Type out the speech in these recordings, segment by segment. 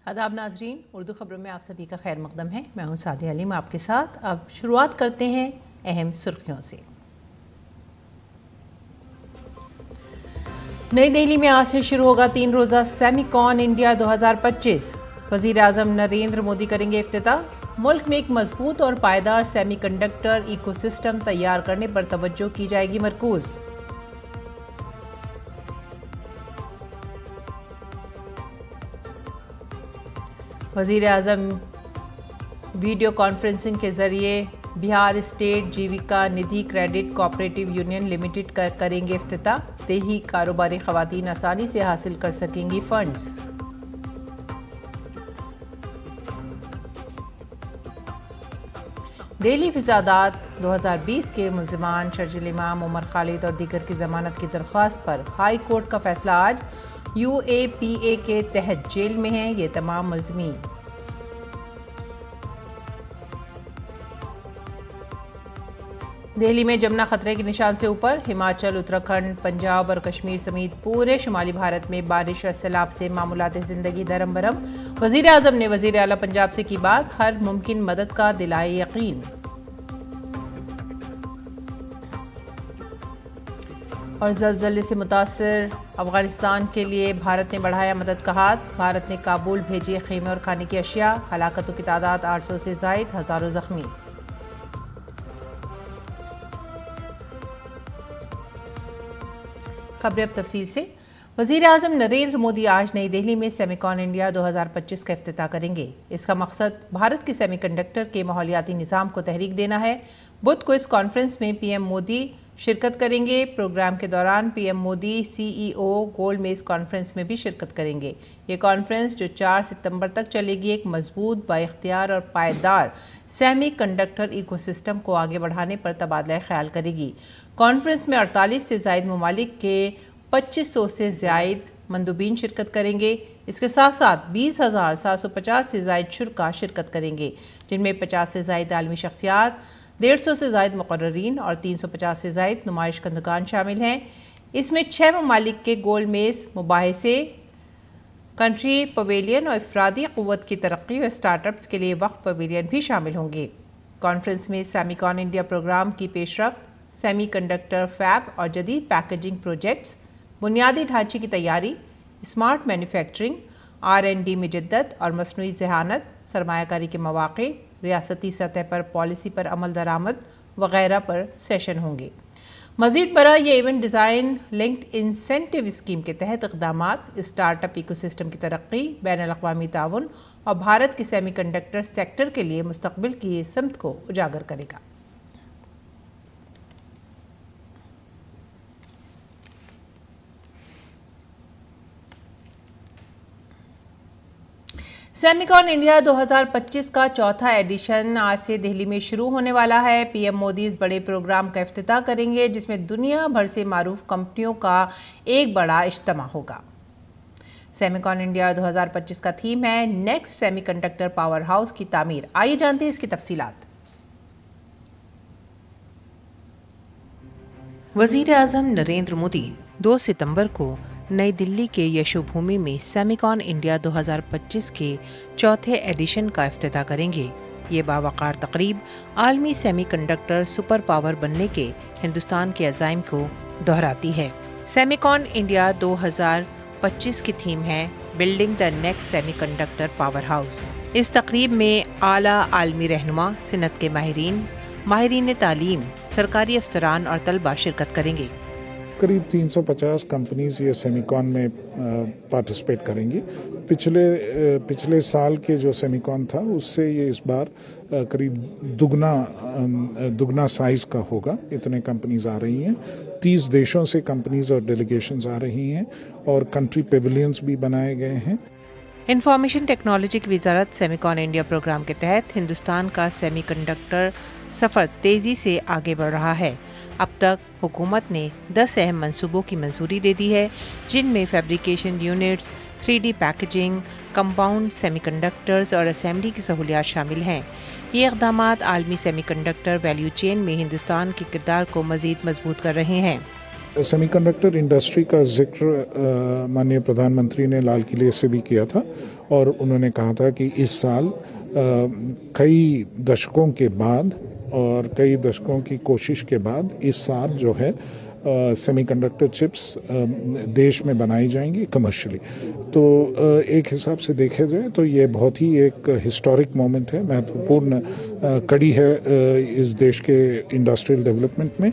आदाब नाजरीन, उर्दू खबरों में आप सभी का खैर मकदम है। मैं हूं सादिया अलीम आपके साथ। अब शुरुआत करते हैं अहम सुर्खियों से। नई दिल्ली में आज से शुरू होगा 3 रोज़ा सेमिकॉन इंडिया 2025। वज़ीर आज़म नरेंद्र मोदी करेंगे इफ्तिताह। मुल्क में एक मजबूत और पायदार सेमीकंडक्टर इकोसिस्टम तैयार करने पर तवज्जो की जाएगी मरकूज़। वज़ीर आज़म वीडियो कॉन्फ्रेंसिंग के ज़रिए बिहार स्टेट जीविका निधि क्रेडिट कोऑपरेटिव यूनियन लिमिटेड का करेंगे इफ्तिताह। देही कारोबारी ख़वातीन आसानी से हासिल कर सकेंगी फंड्स। दिल्ली फिसादात 2020 के मुल्ज़िमान शर्जिल इमाम, उमर खालिद और दीगर की ज़मानत की दरख्वास्त पर हाई कोर्ट का फैसला आज। UAPA के तहत जेल में हैं ये तमाम मुल्ज़िमीन। दिल्ली में जमुना खतरे के निशान से ऊपर। हिमाचल, उत्तराखंड, पंजाब और कश्मीर समेत पूरे शुमाली भारत में बारिश और सैलाब से मामूलात ज़िंदगी दरम बरम। वज़ीर आज़म ने वज़ीर आला पंजाब से की बात, हर मुमकिन मदद का दिलाए यकीन। और ज़लज़ले से मुतासर अफगानिस्तान के लिए भारत ने बढ़ाया मदद का हाथ। भारत ने काबुल भेजी खेमे और खाने की अशिया। हलाकतों की तादाद 800 से ज़ायद, हज़ारों ज़ख्मी। खबरें अब तफसील से। वज़ीर आज़म नरेंद्र मोदी आज नई दिल्ली में सेमिकॉन इंडिया 2025 का इफ्तिताह करेंगे। इसका मकसद भारत के सेमीकंडक्टर के माहौलियाती निज़ाम को तहरीक देना है। बुध को इस कॉन्फ्रेंस में पीएम मोदी शिरकत करेंगे। प्रोग्राम के दौरान पीएम मोदी CEO गोल्ड मेज कॉन्फ्रेंस में भी शिरकत करेंगे। ये कॉन्फ्रेंस जो 4 सितंबर तक चलेगी, एक मजबूत, बाइख्तियार और पायदार सेमीकंडक्टर इकोसिस्टम को आगे बढ़ाने पर तबादला ख्याल करेगी। कॉन्फ्रेंस में 48 से ज़ायद ममालिक के 2500 से ज़ायद मंदूबीन शिरकत करेंगे। इसके साथ साथ 20,750 से ज़ायद शुरका शिरकत करेंगे, जिनमें 50 से ज़ायद आलमी शख्सियात, 150 से ज़ायद मुकर्ररीन और 350 से ज़ायद नुमाइश कंदगान शामिल हैं। इसमें 6 ममालिक के गोल मेज मुबाहिसे, कंट्री पवेलियन और अफरादी क़ुव्वत की तरक्की और स्टार्टअप्स के लिए वक्फ पवेलियन भी शामिल होंगे। कॉन्फ्रेंस में सेमिकॉन इंडिया प्रोग्राम की पेशरफ्त, सेमीकंडक्टर फैब और जदीद पैकेजिंग प्रोजेक्ट्स, बुनियादी ढांचे की तैयारी, स्मार्ट मैन्युफैक्चरिंग, R&D में जिद्दत और मसनूई ज़हानत, सरमायाकारी के मौक़े, रियासती सतह पर पॉलिसी पर अमल दरामद वगैरह पर सेशन होंगे। मज़ीद बरा ये event design linked incentive scheme के तहत इक़दामात, स्टार्टअप इकोसिस्टम की तरक्की, बैनुल-अक़वामी ताउन और भारत के सेमीकंडक्टर सेक्टर के लिए मुस्तक़बिल की समत को उजागर करेगा। सेमिकॉन इंडिया 2025 का चौथा एडिशन आज से दिल्ली में शुरू होने वाला है। पीएम मोदी इस बड़े प्रोग्राम का इफ्तिताह करेंगे, जिसमें दुनिया भर से मारूफ कंपनियों का एक बड़ा इज्तिमा होगा। सेमिकॉन इंडिया 2025 का थीम है नेक्स्ट सेमीकंडक्टर पावर हाउस की तामीर। आइए जानते हैं इसकी तफसीलात। वज़ीर आज़म नरेंद्र मोदी 2 सितंबर को नई दिल्ली के यशोभूमि में सेमिकॉन इंडिया 2025 के चौथे एडिशन का इफ्तिताह करेंगे। ये बावकार तकरीब आलमी सेमीकंडक्टर सुपर पावर बनने के हिंदुस्तान के अज़ाइम को दोहराती है। सेमिकॉन इंडिया 2025 की थीम है building the next semiconductor power house. इस तकरीब में आला आलमी रहनुमा, सिनत के माहिरीन तालीम, सरकारी अफसरान और तलबा शिरकत करेंगे। करीब 350 कंपनीज ये सेमिकॉन में पार्टिसिपेट करेंगी। पिछले साल के जो सेमिकॉन था उससे ये इस बार करीब दुगना साइज का होगा। इतने कंपनीज आ रही हैं, 30 देशों से कंपनीज और डेलीगेशंस आ रही हैं और कंट्री पेविलियंस भी बनाए गए हैं। इंफॉर्मेशन टेक्नोलॉजी की वजारत सेमिकॉन इंडिया प्रोग्राम के तहत हिंदुस्तान का सेमीकंडक्टर सफ़र तेज़ी से आगे बढ़ रहा है। अब तक हुकूमत ने 10 अहम मंसूबों की मंजूरी दे दी है, जिनमें fabrication units, 3D packaging, compound semiconductors और असेंबली की सहूलियात शामिल हैं। ये इक़दामात आलमी सेमीकंडक्टर वैल्यू चेन में हिंदुस्तान के किरदार को मज़ीद मजबूत कर रहे हैं। सेमीकंडक्टर इंडस्ट्री का जिक्र माननीय प्रधानमंत्री ने लाल किले से भी किया था और उन्होंने कहा था कि इस साल कई दशकों के बाद और कई दशकों की कोशिश के बाद इस साल जो है सेमीकंडक्टर चिप्स देश में बनाई जाएंगी कमर्शियली। तो एक हिसाब से देखा जाए तो ये बहुत ही एक हिस्टोरिक मोमेंट है, महत्वपूर्ण कड़ी है इस देश के इंडस्ट्रियल डेवलपमेंट में।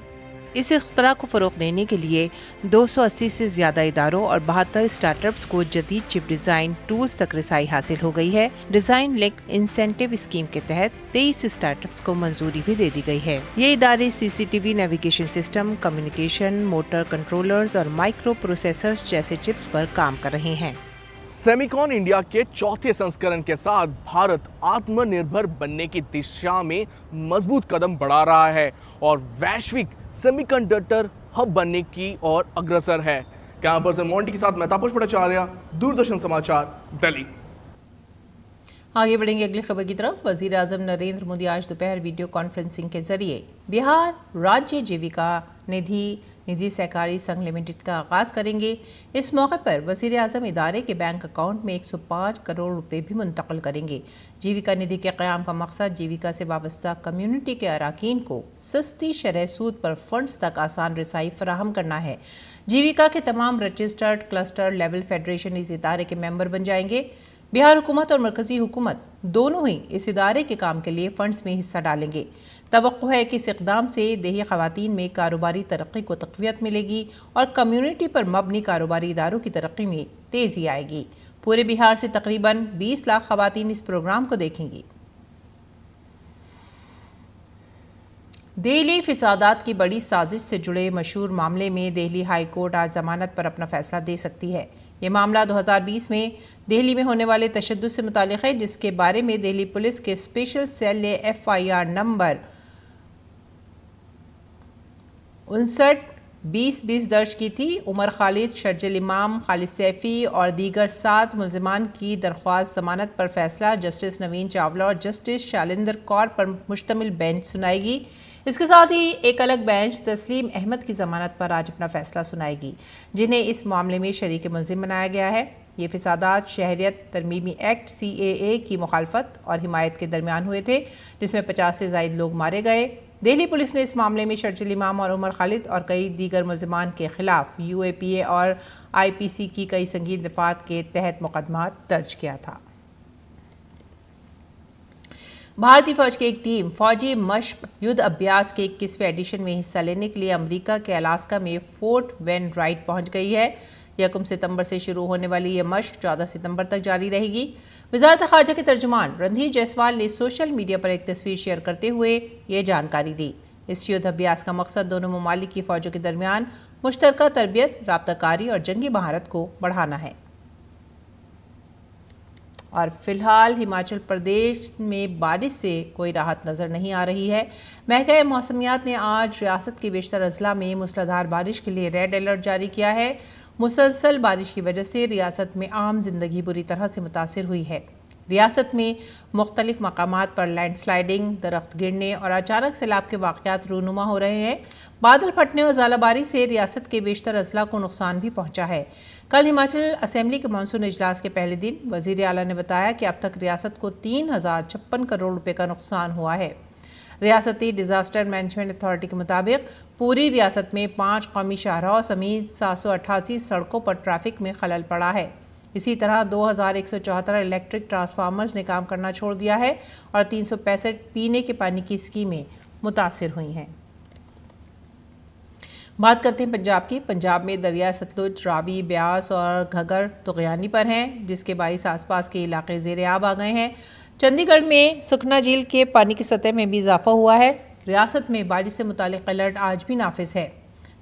इस इख्तरा को फ़रोग़ देने के लिए 280 से ज़्यादा इदारों और 72 स्टार्टअप्स को जदीद चिप डिज़ाइन टूल्स तक रसाई हासिल हो गई है। डिज़ाइन लिंक इंसेंटिव स्कीम के तहत 23 स्टार्टअप्स को मंजूरी भी दे दी गई है। ये इदारे CCTV navigation system, communication, motor controllers और माइक्रो प्रोसेसर्स जैसे चिप्स पर काम कर रहे हैं। सेमिकॉन इंडिया के चौथे संस्करण के साथ भारत आत्मनिर्भर बनने की दिशा में मजबूत कदम बढ़ा रहा है और वैश्विक सेमीकंडक्टर हब बनने की ओर अग्रसर है। कैमरा पर्सन मोंटी के साथ मैं तापस भट्टाचार्य, दूरदर्शन समाचार, दिल्ली। आगे बढ़ेंगे अगली खबर की तरफ। वजीर आजम नरेंद्र मोदी आज दोपहर वीडियो कॉन्फ्रेंसिंग के जरिए बिहार राज्य जीविका निधि सहकारी संघ लिमिटेड का आगाज करेंगे। इस मौके पर वजीर आजम इदारे के बैंक अकाउंट में 105 करोड़ रुपए भी मुंतकिल करेंगे। जीविका निधि के क़याम का मकसद जीविका से वाबस्ता कम्युनिटी के अरकान को सस्ती शरह सूद पर फंड्स तक आसान रसाई फराहम करना है। जीविका के तमाम रजिस्टर्ड क्लस्टर लेवल फेडरेशन इस इदारे के मेंबर बन जाएंगे। बिहार हुकूमत और मरकजी हुकूमत दोनों ही इस इदारे के काम के लिए फंड्स में हिस्सा डालेंगे। तवक्को है कि इस इक़दाम से देही ख़वातीन में कारोबारी तरक्की को तक़वियत मिलेगी और कम्युनिटी पर मबनी कारोबारी इदारों की तरक्की में तेज़ी आएगी। पूरे बिहार से तकरीबन 20 लाख ख़वातीन इस प्रोग्राम को देखेंगी। दिल्ली फिसादात की बड़ी साजिश से जुड़े मशहूर मामले में दिल्ली हाई कोर्ट आज जमानत पर अपना फैसला दे सकती है। ये मामला 2020 में दिल्ली में होने वाले तशद्दुद से मुताल्लिक़ है, जिसके बारे में दिल्ली पुलिस के स्पेशल सेल ने FIR नंबर 59-20-20 दर्ज की थी। उमर खालिद, शर्जिल इमाम, खालिद सैफी और दीगर 7 मुल्ज़िमान की दरख्वास्त जमानत पर फैसला जस्टिस नवीन चावला और जस्टिस शालिंदर कौर पर मुश्तमिल बेंच सुनाएगी। इसके साथ ही एक अलग बेंच तस्लीम अहमद की जमानत पर आज अपना फैसला सुनाएगी, जिन्हें इस मामले में शरीक मुल्ज़िम बनाया गया है। ये फिसादात शहरियत तरमीमी एक्ट CAA की मुखालफत और हिमायत के दरमियान हुए थे, जिसमें 50 से ज़ायद लोग मारे गए। दिल्ली पुलिस ने इस मामले में शर्जिल इमाम और उमर खालिद और कई दीगर मुल्ज़िमान के खिलाफ UAPA और IPC की कई संगीन दफ़ात के तहत मुकदमा दर्ज किया था। भारतीय फौज की एक टीम फौजी मशक युद्ध अभ्यास के 21वें एडिशन में हिस्सा लेने के लिए अमेरिका के अलास्का में फोर्ट वेन राइट पहुंच गई है। 1 सितंबर से शुरू होने वाली यह मशक 14 सितंबर तक जारी रहेगी। वज़ारत ख़ारजा के तर्जुमान रणधीर जायसवाल ने सोशल मीडिया पर एक तस्वीर शेयर करते हुए ये जानकारी दी। इस युद्ध अभ्यास का मकसद दोनों ममालिक की फ़ौजों के दरमियान मुश्तरका तरबियत, राब्ताकारी और जंगी महारत को बढ़ाना है। और फिलहाल हिमाचल प्रदेश में बारिश से कोई राहत नज़र नहीं आ रही है। महकमे मौसमियात ने आज रियासत के बेशतर अजला में मूसलाधार बारिश के लिए रेड अलर्ट जारी किया है। मुसलसल बारिश की वजह से रियासत में आम जिंदगी बुरी तरह से मुतासिर हुई है। रियासत में मुख्तलिफ मकामात पर लैंडस्लाइडिंग, दरख्त गिरने और अचानक सैलाब के वाक़यात रूनुमा हो रहे हैं। बादल फटने और ज़ालाबारी से रियासत के बेशतर अजला को नुकसान भी पहुंचा है। कल हिमाचल असेंबली के मानसून इजलास के पहले दिन वज़ीर आला ने बताया कि अब तक रियासत को 3056 करोड़ रुपए का नुकसान हुआ है। रियासती डिज़ास्टर मैनेजमेंट अथॉरिटी के मुताबिक पूरी रियासत में 5 कौमी शाहराहों समेत 788 सड़कों पर ट्रैफिक में खलल पड़ा है। इसी तरह 2174 इलेक्ट्रिक ट्रांसफार्मर्स ने काम करना छोड़ दिया है और 365 पीने के पानी की स्कीमें मुतासिर हुई हैं। बात करते हैं पंजाब की। पंजाब में दरिया सतलुज, रावी, ब्यास और घगर तुग़यानी पर हैं, जिसके बाइस आसपास के इलाके ज़ेरे आब आ गए हैं। चंडीगढ़ में सुखना झील के पानी की सतह में भी इजाफा हुआ है। रियासत में बारिश से मुतालिक अलर्ट आज भी नाफिज है।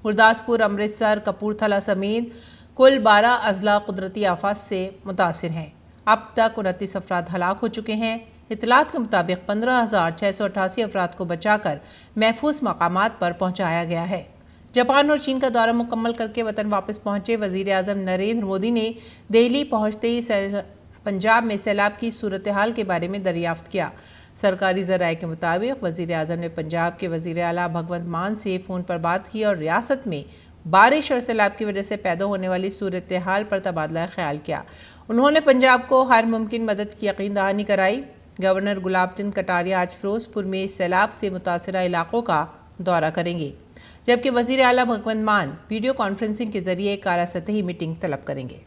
गुरदासपुर, अमृतसर, कपूरथला समेत कुल 12 अजला कुदरती आफात से मुतासिर हैं। अब तक 29 अफराद हलाक हो चुके हैं। इतलात के मुताबिक 15,688 अफराद को बचाकर महफूज मकामात पर पहुँचाया गया है। जापान और चीन का दौरा मुकम्मल करके वतन वापस पहुंचे वज़ीर आज़म नरेंद्र मोदी ने दिल्ली पहुंचते ही पंजाब में सैलाब की सूरत हाल के बारे में दरियाफ्त किया। सरकारी ज़राए के मुताबिक वज़ीर आज़म ने पंजाब के वज़ीर आला भगवंत मान से फ़ोन पर बात की और रियासत में बारिश और सैलाब की वजह से पैदा होने वाली सूरत हाल पर तबादला ख्याल किया। उन्होंने पंजाब को हर मुमकिन मदद की यकीन दहानी कराई। गवर्नर गुलाब चंद कटारिया आज फिरोजपुर में सैलाब से मुतासरा इलाकों का दौरा करेंगे, जबकि वजीर आला भगवंत मान वीडियो कॉन्फ्रेंसिंग के जरिए एक आला सतही मीटिंग तलब करेंगे।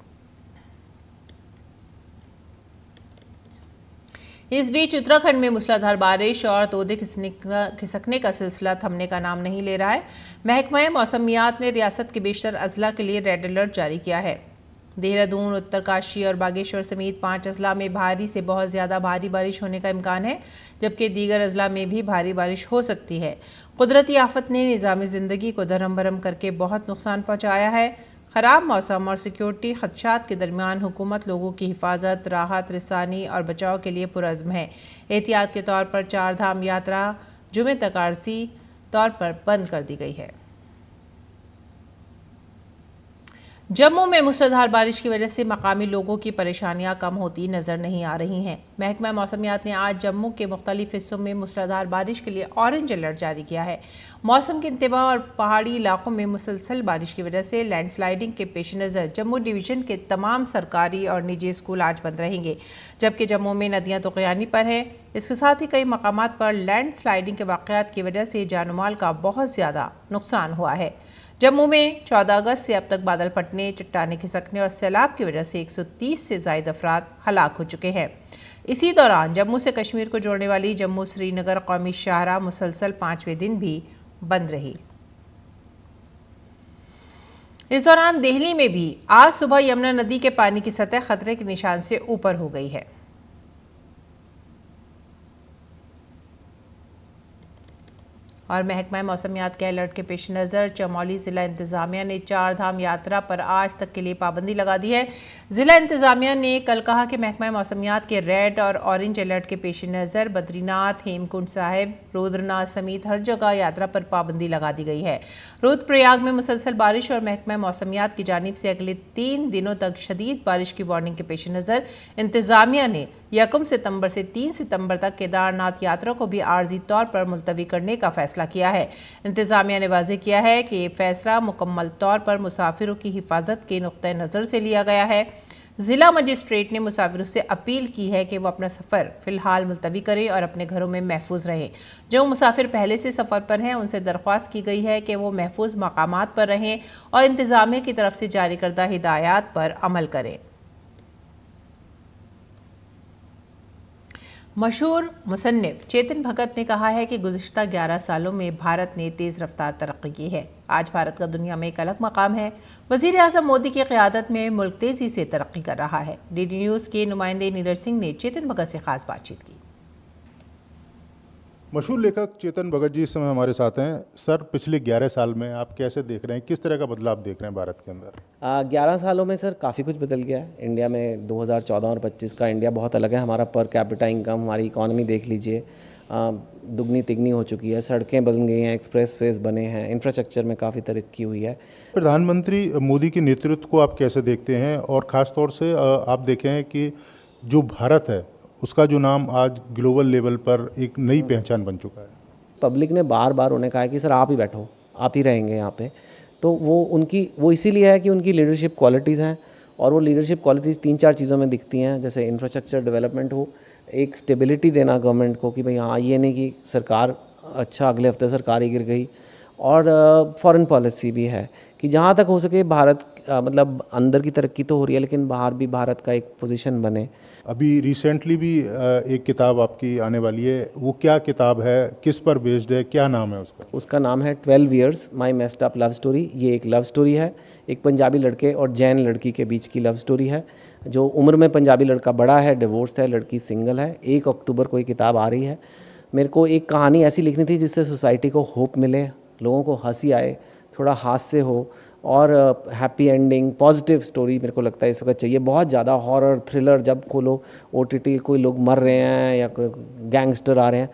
इस बीच उत्तराखंड में मूसलाधार बारिश और तोदे खिसकने का सिलसिला थमने का नाम नहीं ले रहा है। महकमा मौसमियात ने रियासत के बेशतर अजला के लिए रेड अलर्ट जारी किया है। देहरादून, उत्तरकाशी और बागेश्वर समेत 5 अजला में भारी से बहुत ज़्यादा भारी बारिश होने का इम्कान है, जबकि दीगर अजला में भी भारी बारिश हो सकती है। कुदरती आफत ने निज़ाम ज़िंदगी को धरम भरम करके बहुत नुकसान पहुँचाया है। ख़राब मौसम और सिक्योरिटी खदशात के दरमियान हुकूमत लोगों की हिफाजत, राहत, रसानी और बचाव के लिए पुरज़्म है। एहतियात के तौर पर 4 धाम यात्रा जुमे तक आर्जी तौर पर बंद कर दी गई है। जम्मू में मूसलाधार बारिश की वजह से मकामी लोगों की परेशानियां कम होती नजर नहीं आ रही हैं। महकमा मौसमियात ने आज जम्मू के मुख्तलिफ हिस्सों में मूसलाधार बारिश के लिए ऑरेंज अलर्ट जारी किया है। मौसम के इंतबा और पहाड़ी इलाकों में मुसलसल बारिश की वजह से लैंडस्लाइडिंग के पेश नज़र जम्मू डिवीज़न के तमाम सरकारी और निजी स्कूल आज बंद रहेंगे, जबकि जम्मू में नदियाँ तो क़यानी पर हैं। इसके साथ ही कई मकामात पर लैंडस्लाइडिंग के वाक़यात की वजह से जानमाल का बहुत ज़्यादा नुकसान हुआ है। जम्मू में 14 अगस्त से अब तक बादल फटने, चट्टानें खिसकने और सैलाब की वजह से 130 से ज़ायद अफराद हलाक हो चुके हैं। इसी दौरान जम्मू से कश्मीर को जोड़ने वाली जम्मू श्रीनगर कौमी शाहराह मुसलसल 5वें दिन भी बंद रही। इस दौरान दिल्ली में भी आज सुबह यमुना नदी के पानी की सतह खतरे के निशान से ऊपर हो गई है। और महकमा मौसमियात के अलर्ट के पेश नज़र चमोली ज़िला इंतज़ामिया ने 4 धाम यात्रा पर आज तक के लिए पाबंदी लगा दी है। ज़िला इंतज़ामिया ने कल कहा कि महकमा मौसमियात के रेड और ऑरेंज अलर्ट के पेश नज़र बद्रीनाथ, हेमकुंड साहिब, रुद्रनाथ समेत हर जगह यात्रा पर पाबंदी लगा दी गई है। रुद्रप्रयाग में मुसलसल बारिश और महकमा मौसमियात की जानिब से अगले 3 दिनों तक शदीद बारिश की वार्निंग के पेश नज़र इंतज़ामिया ने 1 सितंबर से 3 सितंबर तक केदारनाथ यात्रा को भी आर्जी तौर पर मुलतवी करने का फैसला किया है। इंतज़ामिया ने वाज़ेह किया है कि ये फैसला मुकम्मल तौर पर मुसाफिरों की हिफाजत के नुक्ते नज़र से लिया गया है। ज़िला मजिस्ट्रेट ने मुसाफिरों से अपील की है कि वो अपना सफ़र फ़िलहाल मुलतवी करें और अपने घरों में महफूज रहें। जो मुसाफिर पहले से सफ़र पर हैं उनसे दरख्वास्त की गई है कि वो महफूज मकामात पर रहें और इंतज़ामिया की तरफ से जारी करदा हिदायत पर अमल करें। मशहूर मुसन्निफ चेतन भगत ने कहा है कि गुज़िश्ता 11 सालों में भारत ने तेज़ रफ्तार तरक्की की है। आज भारत का दुनिया में एक अलग मकाम है। वज़ीर आज़म मोदी की क़यादत में मुल्क तेज़ी से तरक्की कर रहा है। डीडी न्यूज़ के नुमाइंदे नीरज सिंह ने चेतन भगत से खास बातचीत की। मशहूर लेखक चेतन भगत जी इस समय हमारे साथ हैं। सर, पिछले 11 साल में आप कैसे देख रहे हैं, किस तरह का बदलाव देख रहे हैं भारत के अंदर? 11 सालों में सर काफ़ी कुछ बदल गया है। इंडिया में 2014 और 25 का इंडिया बहुत अलग है। हमारा पर कैपिटा इनकम, हमारी इकॉनमी देख लीजिए, दुगनी तिगनी हो चुकी है। सड़कें बन गई हैं, एक्सप्रेस वेज बने हैं, इंफ्रास्ट्रक्चर में काफ़ी तरक्की हुई है। प्रधानमंत्री मोदी के नेतृत्व को आप कैसे देखते हैं, और ख़ास तौर से आप देखें हैं कि जो भारत है उसका जो नाम आज ग्लोबल लेवल पर एक नई पहचान बन चुका है। पब्लिक ने बार बार उन्हें कहा है कि सर आप ही बैठो, आप ही रहेंगे यहाँ पे। तो वो इसीलिए है कि उनकी लीडरशिप क्वालिटीज़ हैं, और वो लीडरशिप क्वालिटीज़ 3-4 चीज़ों में दिखती हैं। जैसे इंफ्रास्ट्रक्चर डेवलपमेंट हो, एक स्टेबिलिटी देना गवर्नमेंट को कि भाई हाँ, ये नहीं कि सरकार अच्छा अगले हफ्ते सरकार ही गिर गई। और फॉरेन पॉलिसी भी है कि जहाँ तक हो सके भारत मतलब अंदर की तरक्की तो हो रही है, लेकिन बाहर भी भारत का एक पोजीशन बने। अभी रिसेंटली भी एक किताब आपकी आने वाली है, वो क्या किताब है, किस पर बेस्ड है, क्या नाम है उसका? उसका नाम है 12 Years माई मेस्ड अप लव स्टोरी। ये एक लव स्टोरी है, एक पंजाबी लड़के और जैन लड़की के बीच की लव स्टोरी है। जो उम्र में पंजाबी लड़का बड़ा है, डिवोर्स है, लड़की सिंगल है। 1 अक्टूबर को ये किताब आ रही है। मेरे को एक कहानी ऐसी लिखनी थी जिससे सोसाइटी को होप मिले, लोगों को हंसी आए, थोड़ा हास्य हो, और हैप्पी एंडिंग पॉजिटिव स्टोरी मेरे को लगता है इस वक्त चाहिए। बहुत ज़्यादा हॉरर थ्रिलर, जब खोलो OTT कोई लोग मर रहे हैं या कोई गैंगस्टर आ रहे हैं,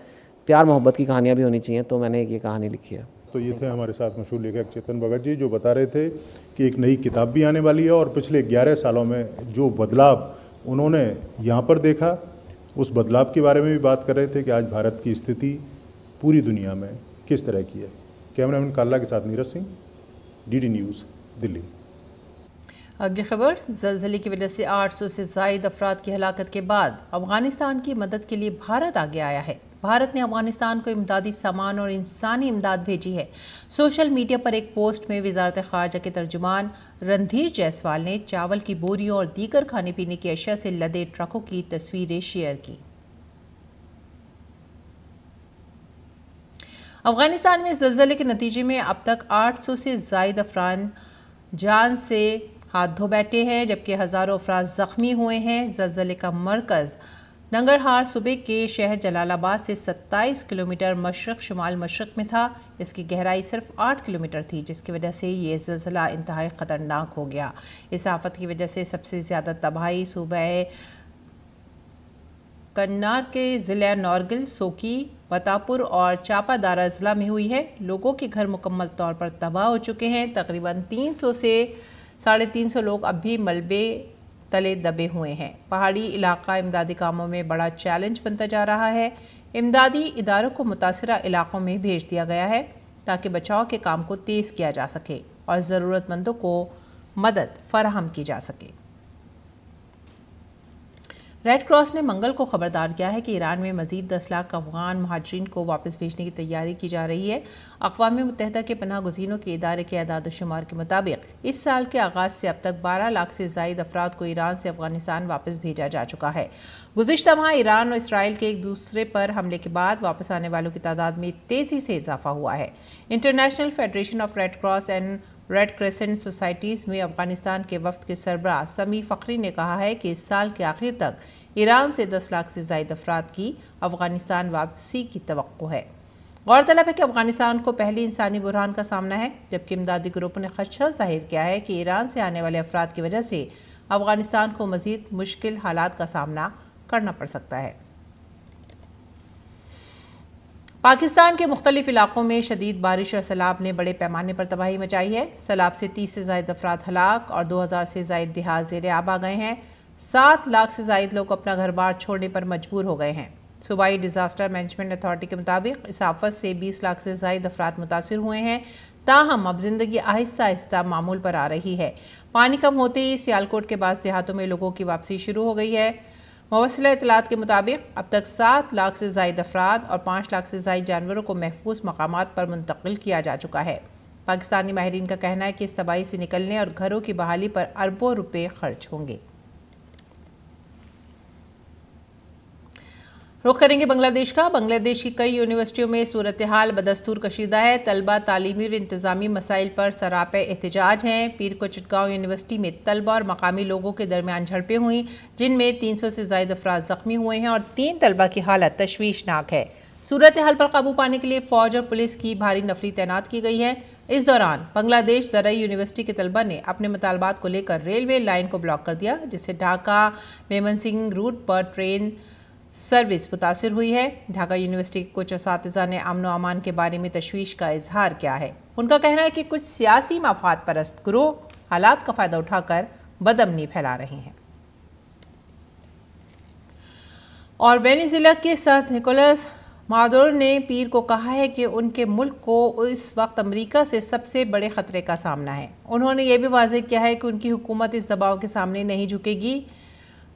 प्यार मोहब्बत की कहानियाँ भी होनी चाहिए। तो मैंने ये कहानी लिखी है। तो ये थे हमारे साथ मशहूर लेखक चेतन भगत जी, जो बता रहे थे कि एक नई किताब भी आने वाली है, और पिछले 11 सालों में जो बदलाव उन्होंने यहाँ पर देखा, उस बदलाव के बारे में भी बात कर रहे थे कि आज भारत की स्थिति पूरी दुनिया में किस तरह की है। कैमरामैन काला के साथ नीरज सिंह, डीडी न्यूज़, दिल्ली। अगली खबर, ज़लज़ले की वजह से 800 से ज़ायद अफराद की हलाकत के बाद अफगानिस्तान की मदद के लिए भारत आगे आया है। भारत ने अफगानिस्तान को इमदादी सामान और इंसानी इमदाद भेजी है। सोशल मीडिया पर एक पोस्ट में वजारत खारजा के तर्जुमान रणधीर जायसवाल ने चावल की बोरियों और दीगर खाने पीने की अशिया से लदे ट्रकों की तस्वीरें शेयर की। अफगानिस्तान में ज़लज़ले के नतीजे में अब तक 800 से ज़ायद अफराद जान से हाथ धो बैठे हैं, जबकि हज़ारों अफराद ज़ख्मी हुए हैं। ज़लज़ले का मरकज़ नंगरहार सूबे के शहर जलालाबाद से 27 किलोमीटर मशरक़ शुमाल मशरक़ में था। इसकी गहराई सिर्फ 8 किलोमीटर थी, जिसकी वजह से ये ज़लज़ला इंतहाई ख़तरनाक हो गया। इस आफत की वजह से सबसे ज़्यादा तबाही सूबे कन्नार के ज़िला नौरगिल, सोकी, बतापुर और चापादारा ज़िला में हुई है। लोगों के घर मुकम्मल तौर पर तबाह हो चुके हैं। तकरीबन 300 से 350 लोग अब भी मलबे तले दबे हुए हैं। पहाड़ी इलाका इमदादी कामों में बड़ा चैलेंज बनता जा रहा है। इमदादी इदारों को मुतासरा इलाकों में भेज दिया गया है ताकि बचाव के काम को तेज़ किया जा सके और ज़रूरतमंदों को मदद फराहम की जा सके। रेड क्रॉस ने मंगल को खबरदार किया है कि ईरान में मजीद 10 लाख अफगान महाजरीन को वापस भेजने की तैयारी की जा रही है। अक़वाम मुत्तहिदा के पनाह गुज़ीनों के इदारे के अदाद शुमार के मुताबिक इस साल के आगाज़ से अब तक 12 लाख से ज़ायद अफराद को ईरान से अफगानिस्तान वापस भेजा जा चुका है। गुज़िश्ता माह ईरान और इसराइल के एक दूसरे पर हमले के बाद वापस आने वालों की तादाद में तेज़ी से इजाफा हुआ है। International federation of red cross and red crescent societies में अफगानिस्तान के वफ्द के सरबराह समी फ़खरी ने कहा है कि इस साल के आखिर तक ईरान से 10 लाख से ज़ायद अफराद की अफगानिस्तान वापसी की तवक्को है। गौरतलब है कि अफगानिस्तान को पहली इंसानी बुरहान का सामना है, जबकि इमदादी ग्रुपों ने खदशा जाहिर किया है कि ईरान से आने वाले अफराद की वजह से अफगानिस्तान को मज़ीद मुश्किल हालात का सामना करना पड़ सकता है। पाकिस्तान के मुख्तलिफ इलाकों में शदीद बारिश और सैलाब ने बड़े पैमाने पर तबाही मचाई है। सैलाब से 30 से ज़ायद अफराद हलाक और 2000 से ज़ायद देहात ज़ेरे आब आ गए हैं। 7 लाख से ज़ायद लोग अपना घर बार छोड़ने पर मजबूर हो गए हैं। सूबाई डिज़ास्टर मैनेजमेंट अथॉरिटी के मुताबिक इस आफत से 20 लाख से ज़ायद अफराद मुतासिर हुए हैं। ताहम अब जिंदगी आहिस्ता आहिस्ता मामूल पर आ रही है। पानी कम होते ही सियालकोट के बाद देहातों में लोगों की वापसी शुरू हो गई है। मुवस्सिला इतलात के मुताबिक अब तक 7 लाख से ज़ायद अफराद और 5 लाख से ज़ायद जानवरों को महफूज मकामात पर मुंतकिल किया जा चुका है। पाकिस्तानी माहिरीन का कहना है कि इस तबाही से निकलने और घरों की बहाली पर अरबों रुपए खर्च होंगे। रुख करेंगे बांग्लादेश का। बांग्लादेश की कई यूनिवर्सिटियों में सूरत हाल बदस्तूर कशीदा है। तलबा तालीमी और इंतज़ामी मसाइल पर सरापे एहतजाज हैं। पीर को चिटगांव यूनिवर्सिटी में तलबा और मकामी लोगों के दरमियान झड़पें हुई, जिनमें 300 से ज़ायद अफराद ज़ख्मी हुए हैं और 3 तलबा की हालत तशवीशनाक है। सूरत हाल पर काबू पाने के लिए फ़ौज और पुलिस की भारी नफरी तैनात की गई है। इस दौरान बांग्लादेश ज़राई यूनिवर्सिटी के तलबा ने अपने मुतालबात को लेकर रेलवे लाइन को ब्लॉक कर दिया, जिससे ढाका मेमनसिंह रूट पर ट्रेन सर्विस मुतासिर हुई है। ढाका यूनिवर्सिटी के कुछ असातिज़ा ने अमन व अमान के बारे में तशवीश का इजहार किया है। उनका कहना है कि कुछ सियासी मफाद परस्त गिरोह हालात का फ़ायदा उठाकर बदअमनी फैला रहे हैं। और वेनेजुएला के सेंट निकोलस मादुरो ने पीर को कहा है कि उनके मुल्क को इस वक्त अमेरिका से सबसे बड़े ख़तरे का सामना है। उन्होंने ये भी वाज़ेह किया है कि उनकी हुकूमत इस दबाव के सामने नहीं झुकेगी।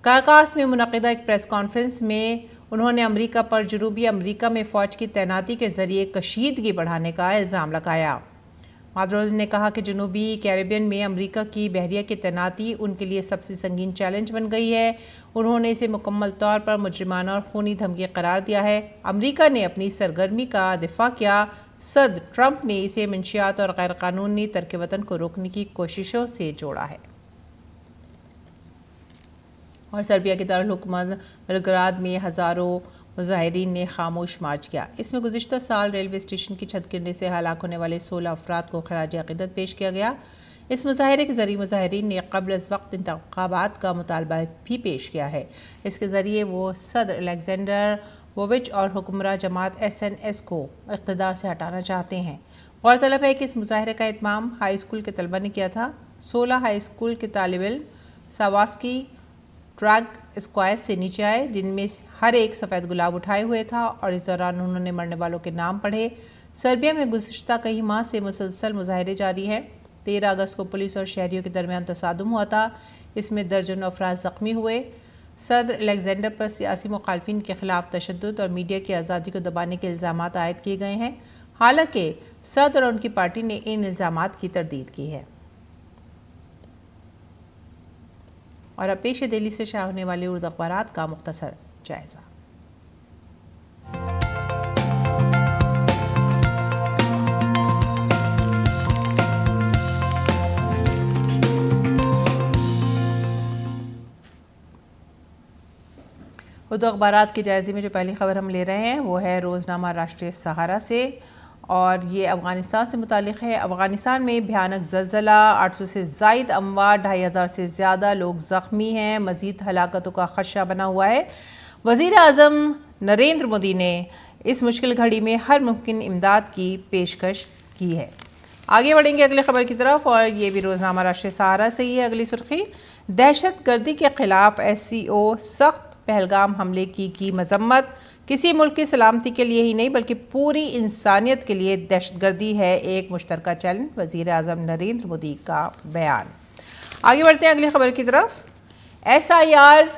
काराकास में मुनक़िदा एक प्रेस कॉन्फ्रेंस में उन्होंने अमेरिका पर जनूबी अमेरिका में फ़ौज की तैनाती के ज़रिए कशीदगी बढ़ाने का इल्ज़ाम लगाया। मादुरो ने कहा कि जनूबी कैरेबियन में अमेरिका की बहरिया की तैनाती उनके लिए सबसे संगीन चैलेंज बन गई है। उन्होंने इसे मुकम्मल तौर पर मुजरिमाना और खूनी धमकी करार दिया है। अमेरिका ने अपनी सरगर्मी का दिफा किया। सदर ट्रंप ने इसे मंशियात और गैर कानूनी तर्क वतन को रोकने की कोशिशों से जोड़ा है। और सर्बिया के दारुल-हुकूमत बेलग्राद में हज़ारों मुजाहिरीन ने खामोश मार्च किया। इसमें गुज़िश्ता साल रेलवे स्टेशन की छत गिरने से हलाक होने वाले 16 अफराद को खराज अक़ीदत पेश किया गया। इस मुजाहरे के ज़रिए मुजाहिरीन ने क़ब्ल अज़ वक्त इंतख़ाबात का मुतालबा भी पेश किया है। इसके ज़रिए वो सदर अलेक्जेंडर वोविच और हुक्मरान जमात SNS को इक़्तिदार से हटाना चाहते हैं। गौरतलब है कि इस मुजाहरे का इत्माम हाई स्कूल के तलबा ने किया था। 16 हाई स्कूल के तालिब सावास्की ट्रैक स्क्वायर से नीचे आए, जिनमें हर एक सफ़ेद गुलाब उठाए हुए था और इस दौरान उन्होंने मरने वालों के नाम पढ़े। सर्बिया में गुज़िश्ता कई माह से मुसलसल मुजाहरे जारी हैं। 13 अगस्त को पुलिस और शहरियों के दरमियान तसादुम हुआ था। इसमें दर्जनों अफराद ज़ख्मी हुए। सदर अलेक्जेंडर पर सियासी मुखालफिन के खिलाफ तशद्दुद और मीडिया की आज़ादी को दबाने के इल्ज़ामात आयद किए गए हैं। हालांकि सदर और उनकी पार्टी ने इन इल्ज़ामात की तरदीद की है। और अब पेश दिल्ली से शाया होने वाले उर्दू अखबारात का मुख्तसर जायज़ा। उर्दू अखबारात के जायज़े में जो पहली खबर हम ले रहे हैं वो है रोज़नामा राष्ट्रीय सहारा से, और ये अफ़गानिस्तान से मुतालिक है। अफ़गानिस्तान में भयानक ज़लज़ला, 800 से ज़ायद अमवात, 2500 से ज़्यादा लोग ज़ख्मी हैं। मज़ीद हलाकतों का खदशा बना हुआ है। वज़ीर आज़म नरेंद्र मोदी ने इस मुश्किल घड़ी में हर मुमकिन इमदाद की पेशकश की है। आगे बढ़ेंगे अगली खबर की तरफ, और ये भी रोज़नामा राष्ट्रीय सहारा से ही है। अगली सुर्खी, दहशतगर्दी के खिलाफ SCO सख्त, पहलगाम हमले की मजम्मत। किसी मुल्क की सलामती के लिए ही नहीं बल्कि पूरी इंसानियत के लिए दहशतगर्दी है एक मुश्तरका चैलेंज, वज़ीर आज़म नरेंद्र मोदी का बयान। आगे बढ़ते हैं अगली खबर की तरफ। SIR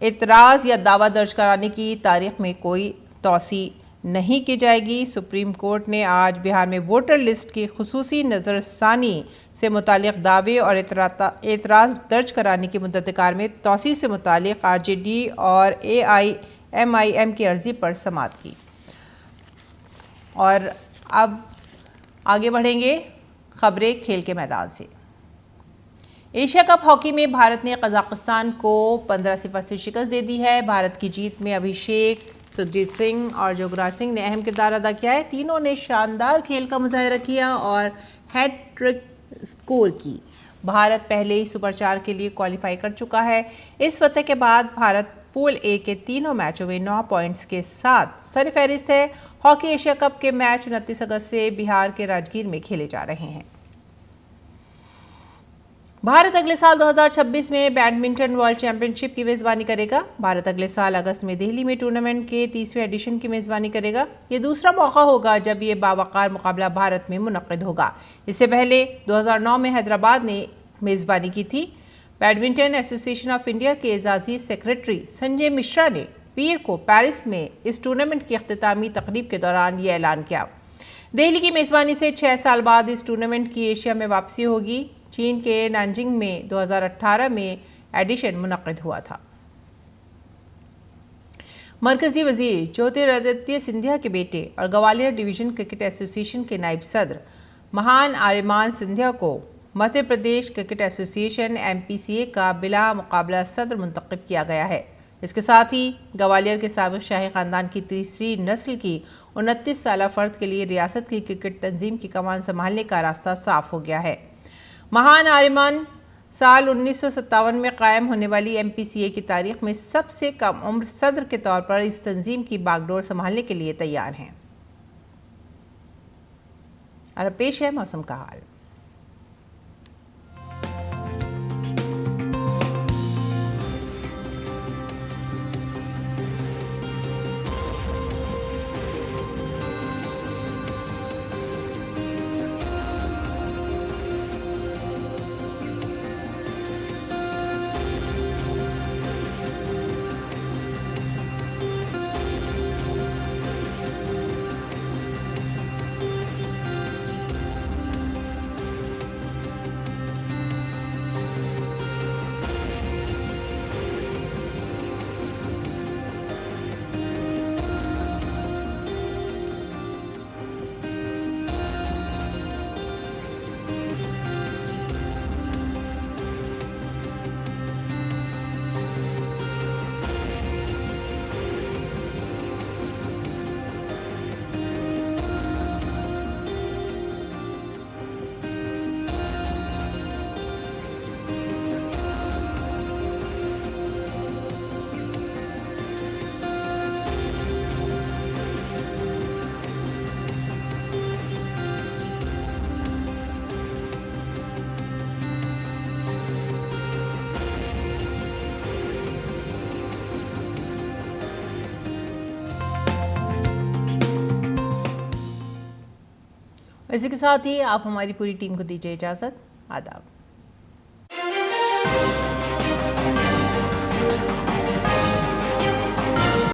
एतराज़ या दावा दर्ज कराने की तारीख में कोई तोसी नहीं की जाएगी। सुप्रीम कोर्ट ने आज बिहार में वोटर लिस्ट की खुसूसी नज़रसानी से मुतालिक दावे और एतराज़ दर्ज कराने की मुद्दतकार में तोसी से मुतालिक RJD और AIMIM की अर्जी पर समाअत की। और अब आगे बढ़ेंगे खबरें खेल के मैदान से। एशिया कप हॉकी में भारत ने कजाकिस्तान को 15-0 से शिकस्त दे दी है। भारत की जीत में अभिषेक, सुखजीत सिंह और युवराज सिंह ने अहम किरदार अदा किया है। तीनों ने शानदार खेल का मुजाहरा किया और हैट्रिक स्कोर की। भारत पहले ही सुपर 4 के लिए क्वालिफाई कर चुका है। इस फतह के बाद भारत पूल ए के तीनों मैचों में 9 पॉइंट्स के साथ सरफहरिस्त है। हॉकी एशिया कप के मैच 29 अगस्त से बिहार के राजगीर में खेले जा रहे हैं। भारत अगले साल 2026 में बैडमिंटन वर्ल्ड चैंपियनशिप की मेज़बानी करेगा। भारत अगले साल अगस्त में दिल्ली में टूर्नामेंट के 30वें एडिशन की मेज़बानी करेगा। ये दूसरा मौका होगा जब ये बावकार मुकाबला भारत में मुनक्किद होगा। इससे पहले 2009 में हैदराबाद ने मेज़बानी की थी। बैडमिंटन एसोसिएशन ऑफ इंडिया के एजाजी सेक्रेटरी संजय मिश्रा ने पीर को पेरिस में इस टूर्नामेंट की अख्तितामी तकरीब के दौरान ये ऐलान किया। दिल्ली की मेज़बानी से 6 साल बाद इस टूर्नामेंट की एशिया में वापसी होगी। चीन के नानजिंग में 2018 में एडिशन मुनक्किद हुआ था। मरकजी वजीर ज्योतिरादित्य सिंधिया के बेटे और ग्वालियर डिवीजन क्रिकेट एसोसिएशन के नायब सदर महान आर्यमान सिंधिया को Madhya Pradesh cricket association MPCA का बिला मुकाबला सदर मुंतखब किया गया है। इसके साथ ही ग्वालियर के साबिक शाही खानदान की तीसरी नस्ल की 29 साला फर्द के लिए रियासत की क्रिकेट तंजीम की कमान संभालने का रास्ता साफ हो गया है। महान आर्यमान साल 1957 में कायम होने वाली MPCA की तारीख में सबसे कम उम्र सदर के तौर पर इस तंजीम की बागडोर संभालने के लिए तैयार हैं। और पेश है मौसम का हाल। इसी के साथ ही आप हमारी पूरी टीम को दीजिए इजाज़त। आदाब।